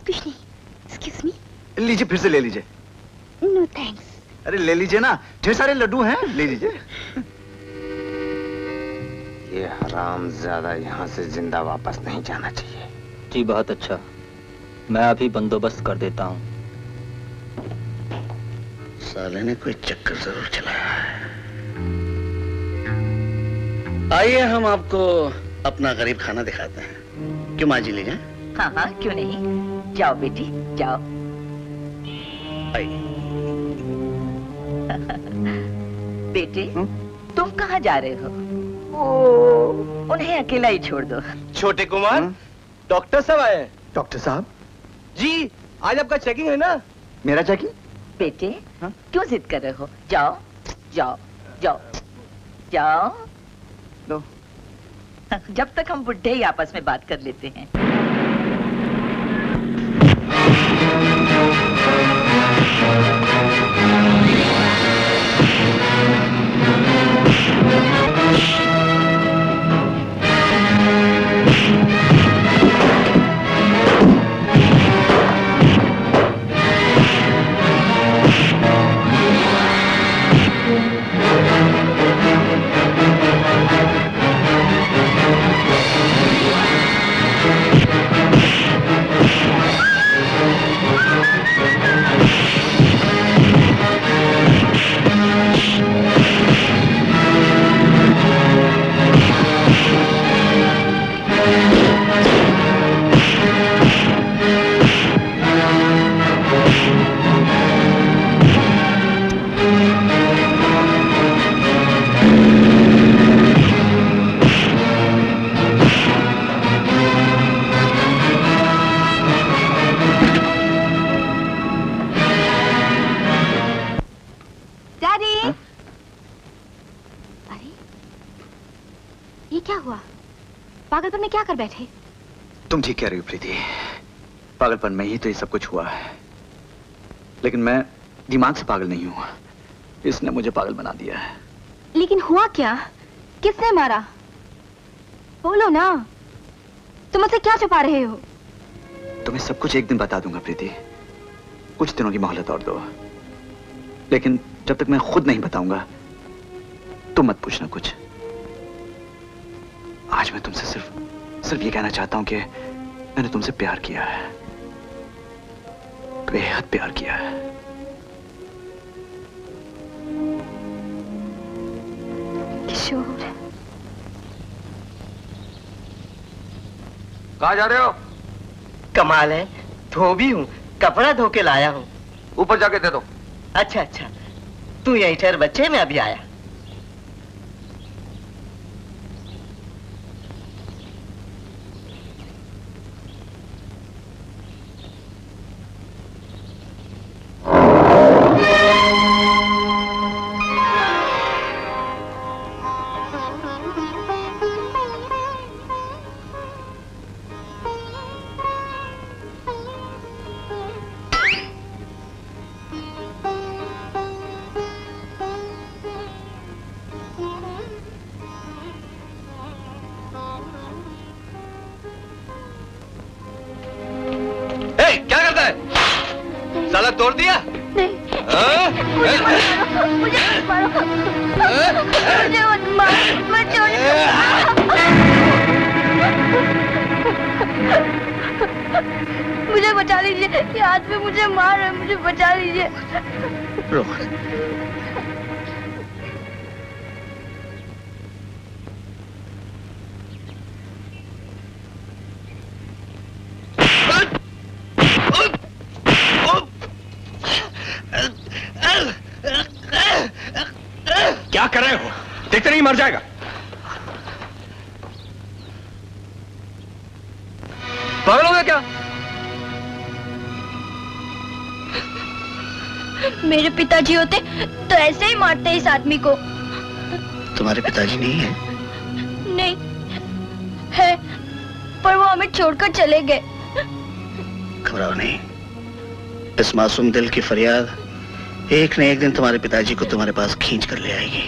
कुछ नहीं। Excuse me. लीजिए, फिर से ले लीजिए। No thanks. अरे ले लीजिए ना, ढेर सारे लड्डू हैं, ले लीजिए। ये हरामजादा यहाँ से जिंदा वापस नहीं जाना चाहिए। जी बहुत अच्छा, मैं अभी बंदोबस्त कर देता हूँ। साले ने कोई चक्कर जरूर चलाया है। आइए हम आपको अपना गरीब खाना दिखाते हैं। क्यों माँ जी ले जाएं? हाँ हाँ, क्यों नहीं। जाओ बेटी, जाओ। बेटे, तुम कहाँ जा रहे हो? उन्हें अकेला ही छोड़ दो। छोटे कुमार, डॉक्टर साहब आए हैं। डॉक्टर साहब जी, आज आपका चेकिंग है ना? मेरा चेकिंग? बेटे क्यों जिद कर रहे हो? जाओ जाओ जाओ जाओ। लो। जब तक हम बुढ़े ही आपस में बात कर लेते हैं। पागलपन में क्या कर बैठे? तुम ठीक कह रही हो प्रीति, पागलपन में ही तो ये सब कुछ हुआ है, लेकिन मैं दिमाग से पागल नहीं हूं। इसने मुझे पागल बना दिया है। लेकिन हुआ क्या? किसने मारा? बोलो ना, तुम मुझसे क्या छुपा रहे हो? तुम्हें सब कुछ एक दिन बता दूंगा प्रीति, कुछ दिनों की मोहलत और दो, लेकिन जब तक मैं खुद नहीं बताऊंगा तुम मत पूछना कुछ। आज मैं तुमसे सिर्फ ये कहना चाहता हूं कि मैंने तुमसे प्यार किया है, बेहद प्यार किया है। किशोर, कहाँ जा रहे हो? कमाल है, धोबी हूँ, कपड़ा धो के लाया हूँ। ऊपर जाके दे दो। अच्छा अच्छा, तू यहीं ठहर बच्चे, मैं अभी आया। तोड़ दिया? नहीं। मुझे मत मारो। मुझे मत मारो। मुझे बचा लीजिए, ये आदमी मुझे मार रहा है, मुझे बचा लीजिए। क्या कर रहे हो? देखते नहीं मर जाएगा। पागल हो गया क्या? मेरे पिताजी होते तो ऐसे ही मारते इस आदमी को। तुम्हारे पिताजी नहीं है? नहीं है, पर वो हमें छोड़कर चले गए। घबराओ नहीं, इस मासूम दिल की फरियाद एक न एक दिन तुम्हारे पिताजी को तुम्हारे पास खींच कर ले आएगी।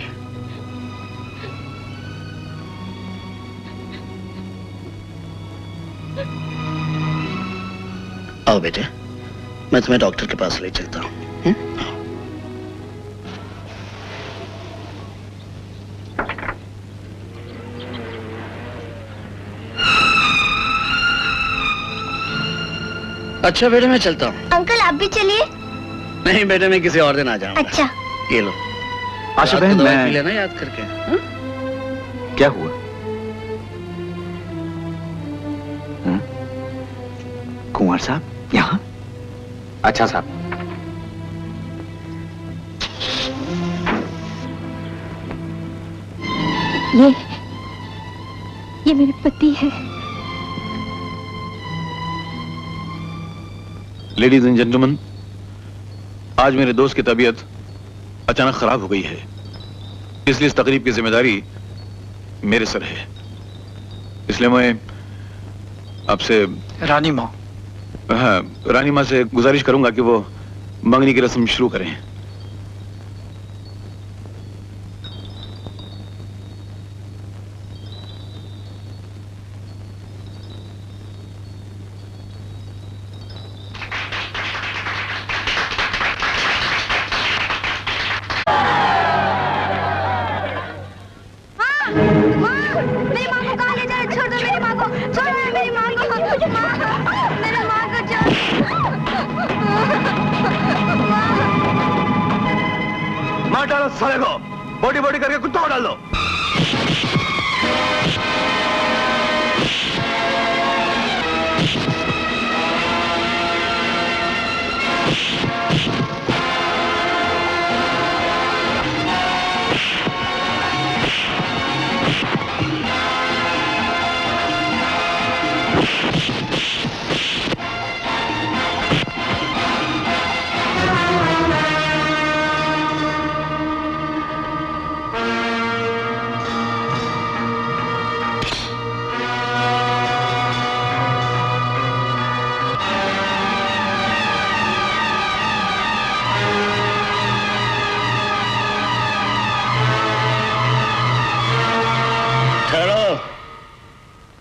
आओ बेटे, मैं तुम्हें डॉक्टर के पास ले चलता हूँ। अच्छा बेटे, मैं चलता हूँ। अंकल आप भी चलिए। नहीं बेटे, मैं किसी और दिन आ जाऊंगा। अच्छा। ये लो, आशा बहन, दवाई मैं पी लेना याद करके। हा? क्या हुआ? कुंवर साहब यहाँ? अच्छा साहब। ये मेरे पति है। लेडीज एंड जेंटलमैन, आज मेरे दोस्त की तबीयत अचानक खराब हो गई है, इसलिए इस तकरीब की जिम्मेदारी मेरे सर है। इसलिए मैं आपसे रानी माँ, हाँ, रानी माँ से गुजारिश करूंगा कि वो मंगनी की रस्म शुरू करें। मार डालो साले को, बॉडी बॉडी करके कुत्ता को डाल दो।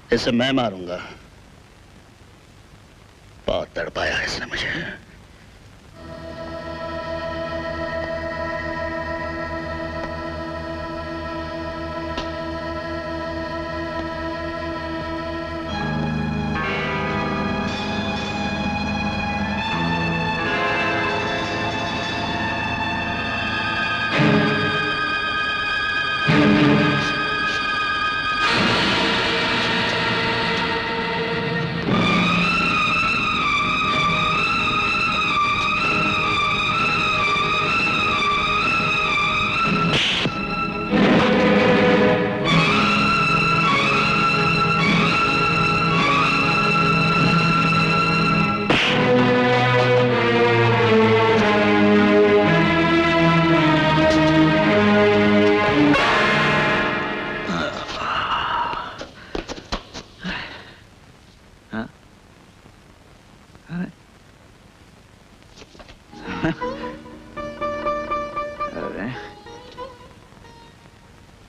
इसे मैं मारूंगा। बहुत तड़पाया है इसने मुझे।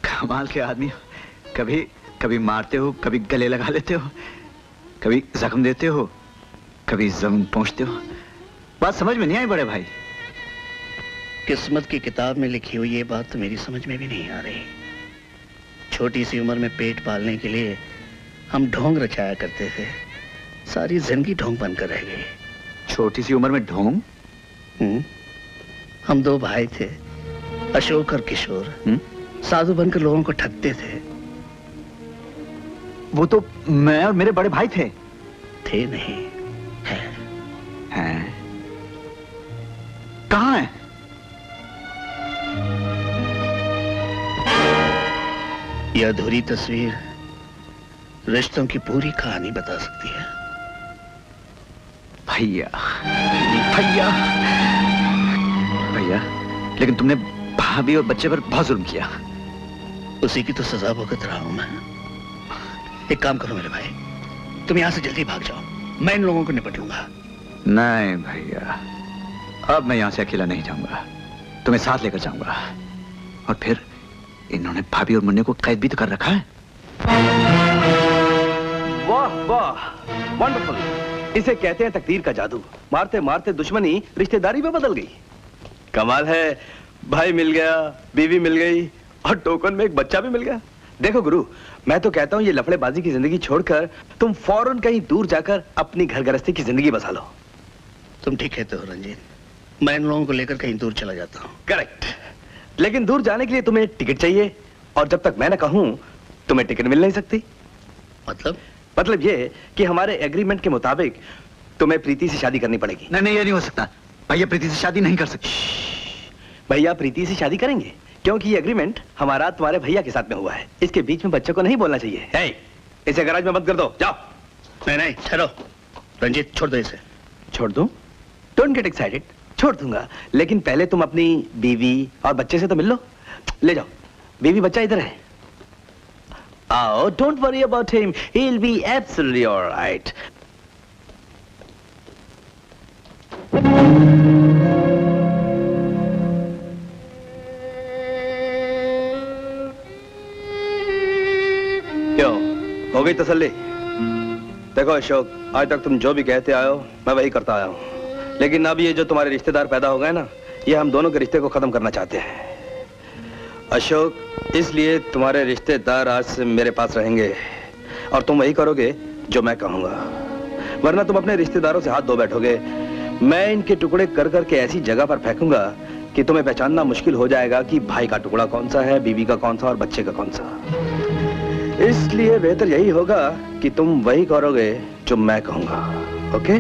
कमाल के आदमी, कभी कभी मारते हो, कभी गले लगा लेते हो, कभी जख्म देते हो, कभी जमीन पहुंचते हो। बात समझ में नहीं आई बड़े भाई। किस्मत की किताब में लिखी हुई ये बात तो मेरी समझ में भी नहीं आ रही। छोटी सी उम्र में पेट पालने के लिए हम ढोंग रचाया करते थे, सारी जिंदगी ढोंग बनकर रह गई। छोटी सी उम्र में ढोंग? हम दो भाई थे, अशोक और किशोर। साधु बनकर लोगों को ठगते थे। वो तो मैं और मेरे बड़े भाई थे। थे नहीं, हैं। कहाँ हैं? यह अधूरी तस्वीर रिश्तों की पूरी कहानी बता सकती है। भैया, भैया, भैया, लेकिन तुमने भाभी और बच्चे पर बहुत जुल्म किया। उसी की तो सजा भुगत रहा हूं मैं। एक काम करो मेरे भाई, तुम यहां से जल्दी भाग जाओ, मैं इन लोगों को निपट लूंगा। नहीं भैया, अब मैं यहां से अकेला नहीं जाऊंगा, तुम्हें साथ लेकर जाऊंगा। और फिर इन्होंने भाभी और मुन्ने को कैद भी तो कर रखा है। वाह वाह, वंडरफुल। इसे कहते हैं तकदीर का जादू। मारते मारते दुश्मनी रिश्तेदारी में बदल गई। कमाल है, भाई मिल गया, बीवी मिल गई और टोकन में एक बच्चा भी मिल गया। देखो गुरु, मैं तो कहता हूं ये लफड़ेबाजी की जिंदगी छोड़कर तुम फौरन कहीं दूर जाकर अपनी घर गृहस्थी की जिंदगी बसा लो। तुम ठीक कहते हो रंजीत, मैं इन लोगों को लेकर कहीं दूर चला जाता हूँ। करेक्ट, लेकिन दूर जाने के लिए तुम्हें टिकट चाहिए, और जब तक मैं न कहूं तुम्हें टिकट मिल नहीं सकती। मतलब ये कि हमारे एग्रीमेंट के मुताबिक तुम्हें प्रीति से शादी करनी पड़ेगी। नहीं, ये नहीं हो सकता। भैया प्रीति से शादी नहीं कर सकती। भैया प्रीति से शादी करेंगे, क्योंकि ये एग्रीमेंट हमारा तुम्हारे भैया के साथ में हुआ है। इसके बीच में बच्चों को नहीं बोलना चाहिए। इसे गैराज में बंद कर दो, जाओ। नहीं नहीं ठहरो, रंजीत छोड़ दो इसे। छोड़ दूं? डोंट गेट एक्साइटेड, छोड़ दूंगा, लेकिन पहले तुम अपनी बीवी और बच्चे से तो मिल लो। ले जाओ, बीवी बच्चा इधर है। आओ, don't worry about him, he will be absolutely alright. क्यों, हो गई तसल्ली? देखो अशोक, आज तक तुम जो भी कहते आए हो मैं वही करता आया हूं, लेकिन अब ये जो तुम्हारे रिश्तेदार पैदा हो गए ना, ये हम दोनों के रिश्ते को खत्म करना चाहते हैं। अशोक, इसलिए तुम्हारे रिश्तेदार आज से मेरे पास रहेंगे और तुम वही करोगे जो मैं कहूंगा, वरना तुम अपने रिश्तेदारों से हाथ धो बैठोगे। मैं इनके टुकड़े कर करके ऐसी जगह पर फेंकूंगा कि तुम्हें पहचानना मुश्किल हो जाएगा कि भाई का टुकड़ा कौन सा है, बीवी का कौन सा और बच्चे का कौन सा। इसलिए बेहतर यही होगा कि तुम वही करोगे जो मैं कहूंगा। ओके?